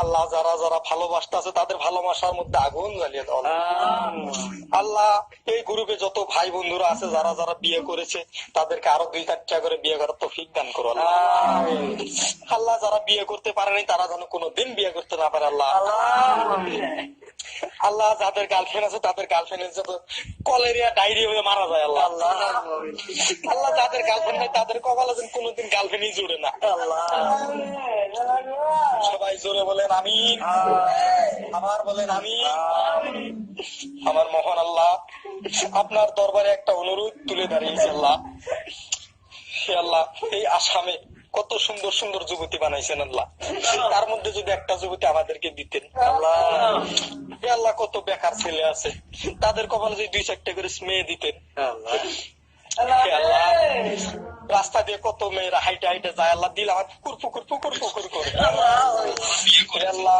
আল্লাহ যারা যারা ভালোবাসতেছে তাদের ভালোবাসার মধ্যে আগুন জ্বালিয়ে দাও আল্লাহ। এই গ্রুপে যত ভাই বন্ধুরা আছে যারা যারা বিয়ে করেছে তাদেরকে আরো 2-4টা করে বিয়ে করার তৌফিক দান করো আল্লাহ। আল্লাহ যারা বিয়ে করতে পারেনি তারা যেন কোনোদিন বিয়ে করতে না পারে আল্লাহ। আল্লাহ যাদের গার্লফ্রেন্ড আছে তাদের গার্লফ্রেন্ডের যত কলেরিয়া ডায়রিয়া হয়ে মারা যায় আল্লাহ। আল্লাহ যাদের গার্লফ্রেন্ড নাই তাদের কপালে যেন কোনোদিন গার্লফ্রেন্ডই জুড়ে না আল্লাহ। সবাই জোরে বলেন আমিন, আবার বলেন আমিন। আমার মহান আল্লাহ, আপনার দরবারে একটা অনুরোধ তুলে দাঁড়িয়েছে আল্লাহ। হে আল্লাহ, এই আসামে কত সুন্দর সুন্দর যুবতী বানাইছেন আল্লাহ, তার মধ্যে যদি একটা যুবতী আমাদেরকে দিতেন আল্লাহ। হে আল্লাহ, কত বেকার ছেলে আছে, তাদের কপালে যদি 2-4টা করে মেয়ে দিতেন আল্লাহ। হে আল্লাহ, রাস্তা দিয়ে কত মেয়েরা হাইটে হাইটে যায় আল্লাহ, দিল আমার পুকুর পুকুর পুকুর পুকুর করে আল্লাহ।